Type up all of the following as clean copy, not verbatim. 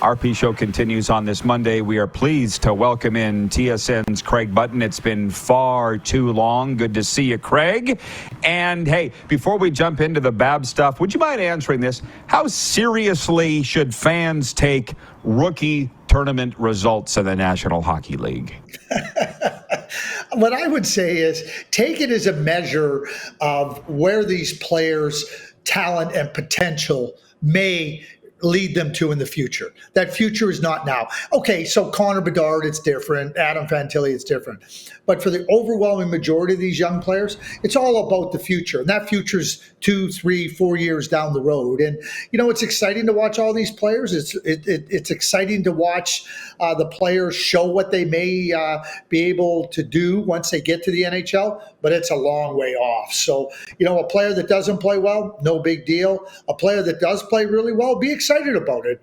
RP Show continues on this Monday. We are pleased to welcome in TSN's Craig Button. It's been far too long. Good to see you, Craig. And hey, before we jump into the Bab stuff, would you mind answering this? How seriously should fans take rookie tournament results in the National Hockey League? What I would say is take it as a measure of where these players' talent and potential may lead them to in the future. That future is not now. Okay, so Connor Bedard, it's different. Adam Fantilli, it's different. But for the overwhelming majority of these young players, it's all about the future. And that future's 2, 3, 4 years down the road. And, you know, it's exciting to watch all these players. It's exciting to watch the players show what they may be able to do once they get to the NHL, but it's a long way off. So, you know, a player that doesn't play well, no big deal. A player that does play really well, be excited about it.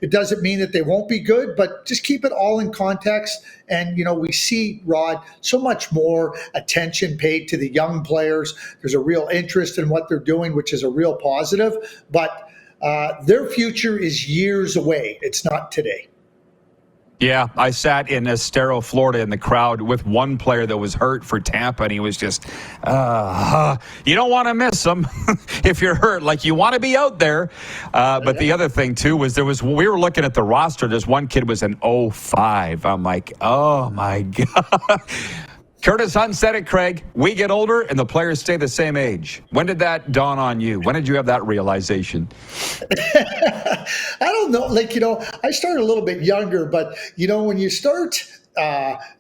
It doesn't mean that they won't be good, but just keep it all in context. And, you know, we see, Rod, so much more attention paid to the young players. There's a real interest in what they're doing, which is a real positive. But their future is years away. It's not today. Yeah, I sat in Estero, Florida in the crowd with one player that was hurt for Tampa, and he was just, you don't want to miss him if you're hurt. Like, you want to be out there. But the other thing, too, was we were looking at the roster. There's one kid was an 05. I'm like, oh, my God. Curtis Hunt said it, Craig. We get older and the players stay the same age. When did that dawn on you? When did you have that realization? I don't know. Like, you know, I started a little bit younger, but, you know, when you start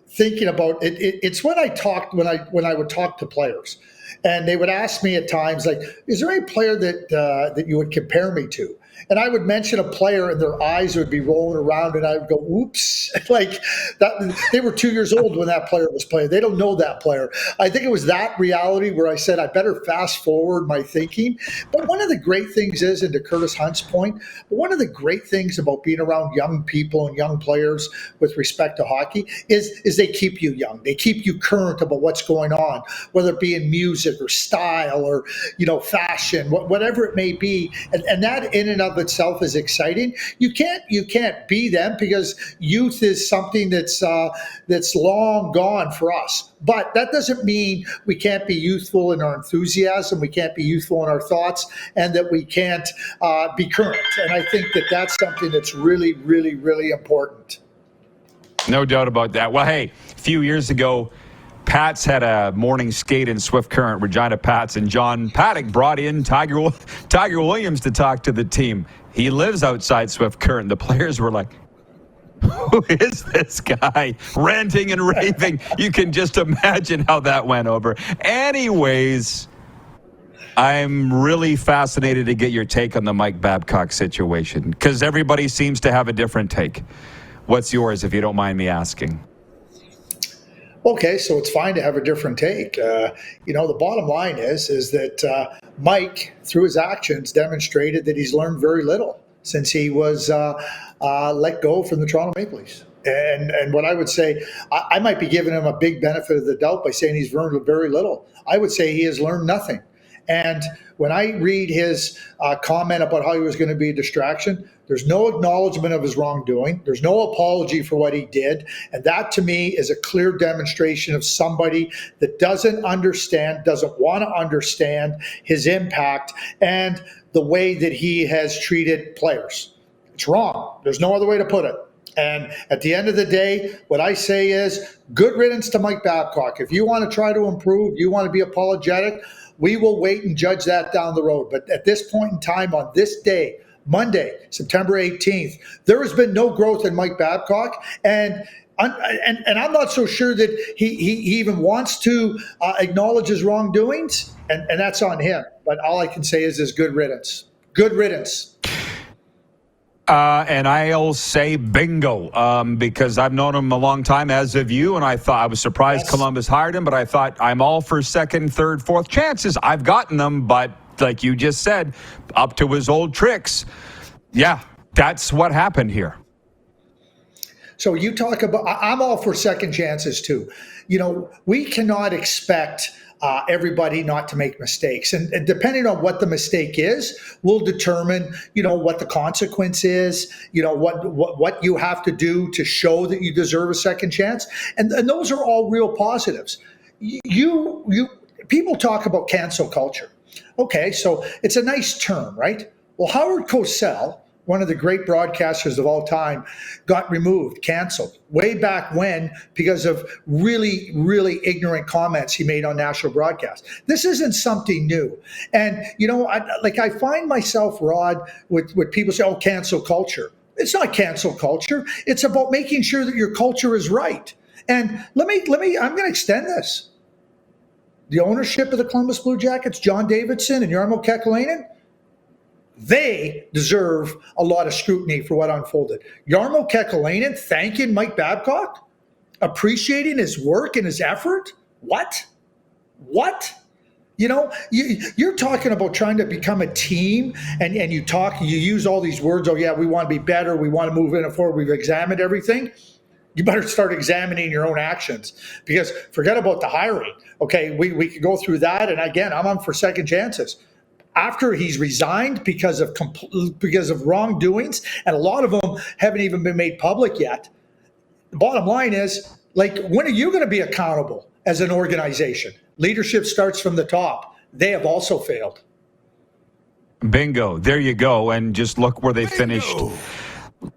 thinking about it, it's when I would talk to players, and they would ask me at times, like, is there any player that you would compare me to? And I would mention a player and their eyes would be rolling around and I would go, oops, like that. They were 2 years old when that player was playing. They don't know that player. I think it was that reality where I said, I better fast forward my thinking. But one of the great things is, and to Curtis Hunt's point, one of the great things about being around young people and young players with respect to hockey is they keep you young. They keep you current about what's going on, whether it be in music or style or, you know, fashion, whatever it may be. And that in and of itself is exciting. You can't be them because youth is something that's long gone for us. But that doesn't mean we can't be youthful in our enthusiasm, we can't be youthful in our thoughts, and that we can't be current. And I think that that's something that's really, really, really important. No doubt about that. Well, hey, a few years ago, Pats had a morning skate in Swift Current, Regina Pats, and John Paddock brought in Tiger Williams to talk to the team. He lives outside Swift Current. The players were like, who is this guy? Ranting and raving. You can just imagine how that went over. Anyways, I'm really fascinated to get your take on the Mike Babcock situation because everybody seems to have a different take. What's yours, if you don't mind me asking? Okay, so it's fine to have a different take. You know, the bottom line is that Mike, through his actions, demonstrated that he's learned very little since he was let go from the Toronto Maple Leafs. And what I would say, I might be giving him a big benefit of the doubt by saying he's learned very little. I would say he has learned nothing. And when I read his comment about how he was going to be a distraction, there's no acknowledgement of his wrongdoing. There's no apology for what he did. And that, to me, is a clear demonstration of somebody that doesn't understand, doesn't want to understand his impact and the way that he has treated players. It's wrong. There's no other way to put it. And at the end of the day, what I say is good riddance to Mike Babcock. If you want to try to improve, you want to be apologetic, we will wait and judge that down the road. But at this point in time, on this day, Monday, September 18th, there has been no growth in Mike Babcock. And I'm not so sure that he even wants to acknowledge his wrongdoings, and that's on him. But all I can say is good riddance. Good riddance. And I'll say bingo, because I've known him a long time, as have you, and I was surprised yes. Columbus hired him, but I thought I'm all for second, third, fourth chances. I've gotten them, but like you just said, up to his old tricks. Yeah, that's what happened here. So you talk about, I'm all for second chances too. You know, we cannot expect everybody not to make mistakes. And depending on what the mistake is, will determine, what the consequence is, what you have to do to show that you deserve a second chance. And those are all real positives. People talk about cancel culture. Okay, so it's a nice term, right? Well, Howard Cosell, one of the great broadcasters of all time, got removed, canceled, way back when because of really, really ignorant comments he made on national broadcast. This isn't something new. And, I find myself, Rod, with people say, cancel culture. It's not cancel culture. It's about making sure that your culture is right. And I'm going to extend this. The ownership of the Columbus Blue Jackets, John Davidson and Jarmo Kekalainen, they deserve a lot of scrutiny for what unfolded. Jarmo Kekalainen thanking Mike Babcock, appreciating his work and his effort. What? You're talking about trying to become a team, and you use all these words. Oh yeah, we want to be better. We want to move in forward. We've examined everything. You better start examining your own actions, because forget about the hiring. Okay, we could go through that, and again, I'm on for second chances. After he's resigned because of wrongdoings, and a lot of them haven't even been made public yet. The bottom line is, when are you going to be accountable as an organization? Leadership starts from the top. They have also failed. Bingo. There you go. And just look where they finished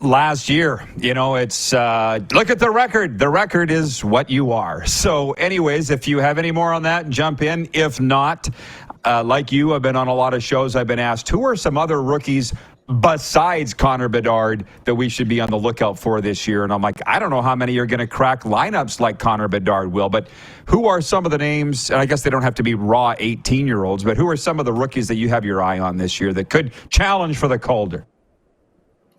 last year. It's look at the record. The record is what you are. So anyways, if you have any more on that, jump in. If not, like you, I've been on a lot of shows. I've been asked, who are some other rookies besides Connor Bedard that we should be on the lookout for this year? And I'm like, I don't know how many are going to crack lineups like Connor Bedard will, but who are some of the names, and I guess they don't have to be raw 18-year-olds, but who are some of the rookies that you have your eye on this year that could challenge for the Calder?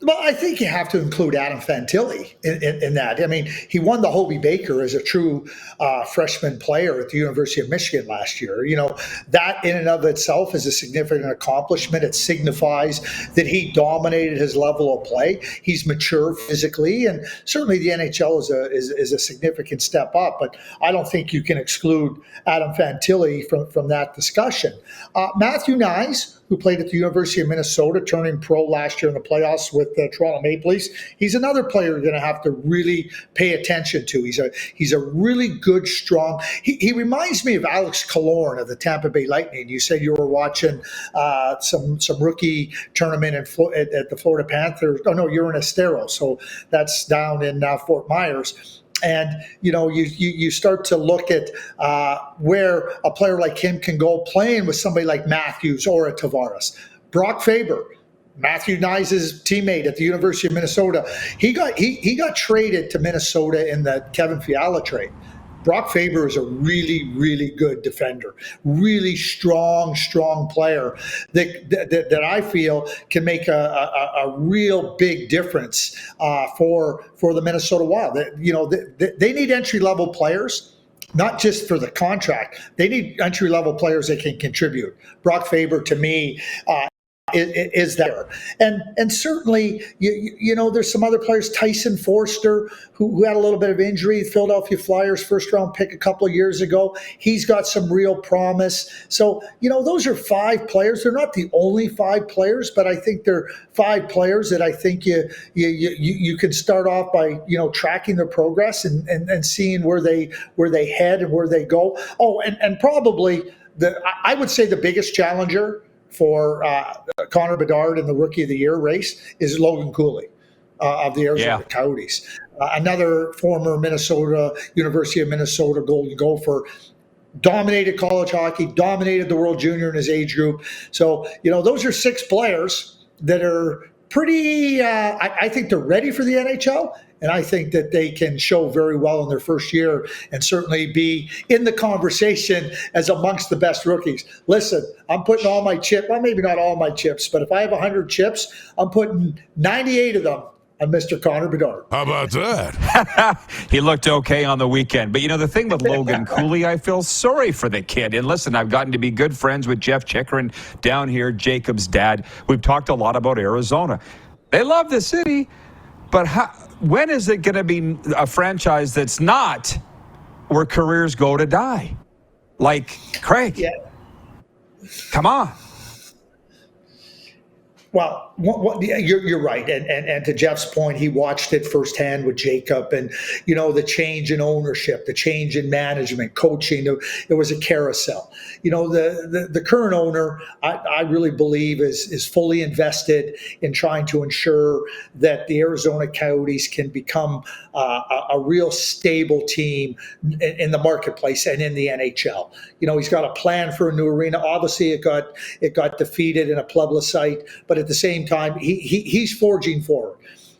Well, I think you have to include Adam Fantilli in that. I mean, he won the Hobey Baker as a true freshman player at the University of Michigan last year. That in and of itself is a significant accomplishment. It signifies that he dominated his level of play. He's mature physically, and certainly the NHL is a significant step up. But I don't think you can exclude Adam Fantilli from that discussion. Matthew Nyes, who played at the University of Minnesota, turning pro last year in the playoffs with the Toronto Maple Leafs. He's another player you're going to have to really pay attention to. He's a really good, strong. He reminds me of Alex Killorn of the Tampa Bay Lightning. You said you were watching some rookie tournament at the Florida Panthers. Oh no, you're in Estero, so that's down in Fort Myers. And, you start to look at where a player like him can go playing with somebody like Matthews or a Tavares. Brock Faber, Matthew Nyes' teammate at the University of Minnesota, he got traded to Minnesota in the Kevin Fiala trade. Brock Faber is a really, really good defender, really strong player that I feel can make a real big difference for the Minnesota Wild. They need entry-level players, not just for the contract. They need entry-level players that can contribute. Brock Faber, to me, is there. And certainly, there's some other players, Tyson Forster, who had a little bit of injury, Philadelphia Flyers first-round pick a couple of years ago. He's got some real promise. So, those are 5 players. They're not the only 5 players, but I think they're 5 players that I think you can start off by, tracking their progress and seeing where they head and where they go. Oh, and probably I would say the biggest challenger for Connor Bedard in the Rookie of the Year race is Logan Cooley of the Arizona Coyotes. Another former University of Minnesota Golden Gopher, dominated college hockey, dominated the World Junior in his age group. So, those are 6 players that are pretty, I think they're ready for the NHL. And I think that they can show very well in their first year and certainly be in the conversation as amongst the best rookies. Listen, I'm putting all my chips, well, maybe not all my chips, but if I have 100 chips, I'm putting 98 of them on Mr. Connor Bedard. How about that? He looked okay on the weekend. But, the thing with Logan Cooley, I feel sorry for the kid. And listen, I've gotten to be good friends with Jeff Chikrin down here, Jacob's dad. We've talked a lot about Arizona. They love the city, but when is it going to be a franchise that's not where careers go to die? Like, Craig, come on. Well, you're right, and to Jeff's point, he watched it firsthand with Jacob, and the change in ownership, the change in management, coaching. It was a carousel. The current owner, I really believe is fully invested in trying to ensure that the Arizona Coyotes can become a real stable team in the marketplace and in the NHL. He's got a plan for a new arena. Obviously, it got defeated in a plebiscite, but at the same time, he's forging forward.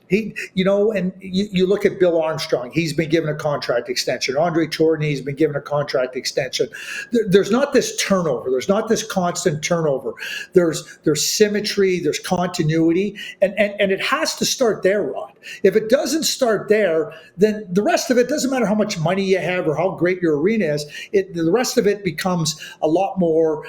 And you look at Bill Armstrong, he's been given a contract extension. Andre Chorney, he's been given a contract extension. There's not this turnover. There's not this constant turnover. There's symmetry, there's continuity, and it has to start there, Rod. If it doesn't start there, then the rest of it doesn't matter how much money you have or how great your arena is. The rest of it becomes a lot more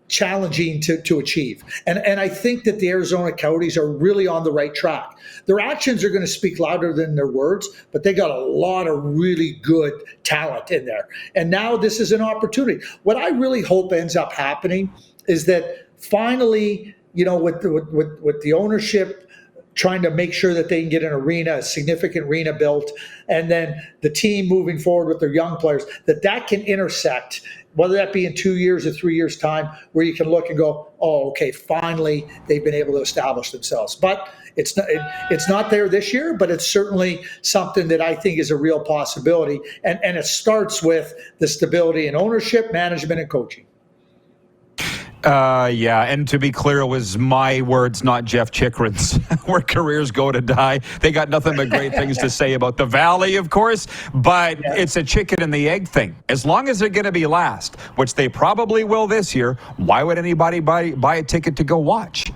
challenging to achieve. And I think that the Arizona Coyotes are really on the right track. Their actions are going to speak louder than their words, but they got a lot of really good talent in there. And now this is an opportunity. What I really hope ends up happening is that finally, with the ownership trying to make sure that they can get an arena, a significant arena built, and then the team moving forward with their young players, that can intersect, whether that be in 2 years or 3 years' time, where you can look and go, oh, okay, finally they've been able to establish themselves. But it's not there this year, but it's certainly something that I think is a real possibility. And it starts with the stability in ownership, management, and coaching. Yeah, and to be clear, it was my words, not Jeff Chikrin's, where careers go to die. They got nothing but great things to say about the Valley, of course, but it's a chicken and the egg thing. As long as they're going to be last, which they probably will this year, why would anybody buy a ticket to go watch?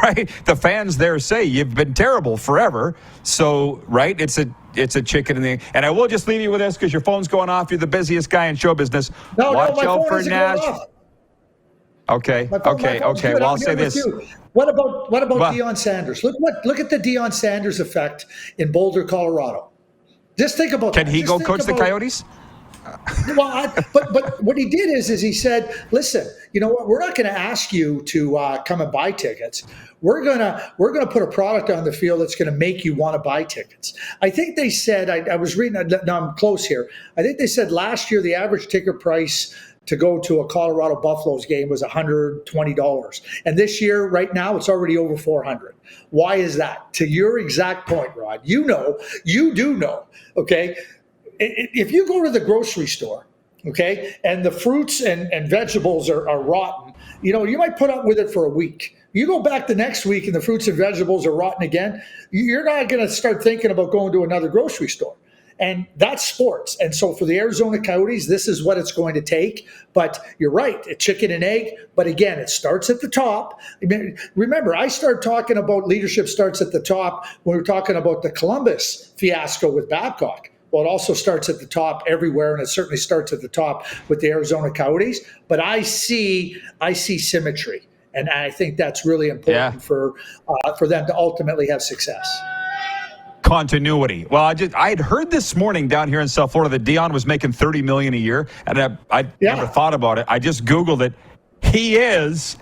Right? The fans there say you've been terrible forever. So, right, it's a chicken and the egg. And I will just leave you with this because your phone's going off. You're the busiest guy in show business. Watch out for Nash. Okay. Well, I'll say this. What about Deion Sanders? Look at the Deion Sanders effect in Boulder, Colorado. Just think about that. Can he go coach the Coyotes? Well, but what he did is he said, listen, you know what? We're not going to ask you to come and buy tickets. We're gonna put a product on the field that's going to make you want to buy tickets. I think they said, I was reading, now I'm close here. I think they said last year the average ticket price to go to a Colorado Buffaloes game was $120. And this year, right now, it's already over $400. Why is that? To your exact point, Rod, you do know, okay? If you go to the grocery store, okay, and the fruits and vegetables are rotten, you might put up with it for a week. You go back the next week and the fruits and vegetables are rotten again, you're not going to start thinking about going to another grocery store. And that's sports. And so for the Arizona Coyotes, this is what it's going to take. But you're right, it's chicken and egg. But again, it starts at the top. Remember, I started talking about leadership starts at the top when we were talking about the Columbus fiasco with Babcock. Well, it also starts at the top everywhere, and it certainly starts at the top with the Arizona Coyotes. But I see symmetry, and I think that's really important for them to ultimately have success. Continuity. Well, I had heard this morning down here in South Florida that Deion was making $30 million a year, and I never thought about it. I just Googled it. He is,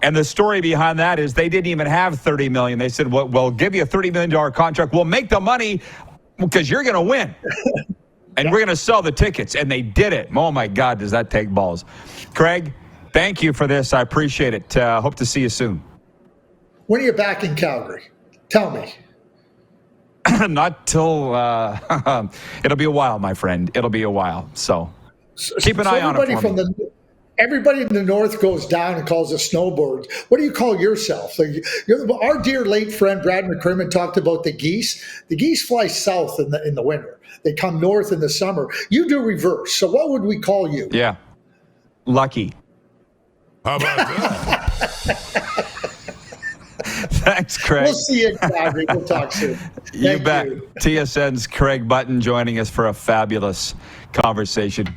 and the story behind that is they didn't even have $30 million. They said, "Well, we'll give you a $30 million contract. We'll make the money because you're going to win, and we're going to sell the tickets." And they did it. Oh my God, does that take balls? Craig, thank you for this. I appreciate it. Hope to see you soon. When are you back in Calgary? Tell me. Not till it'll be a while, my friend. It'll be a while. So keep an eye on it for me. Everybody in the north goes down and calls it snowboards. What do you call yourself? Our dear late friend Brad McCrimmon talked about the geese. The geese fly south in the winter. They come north in the summer. You do reverse. So what would we call you? Yeah, lucky. How about that? Thanks, Craig. We'll see you in Calgary. We'll talk soon. You bet. TSN's Craig Button joining us for a fabulous conversation.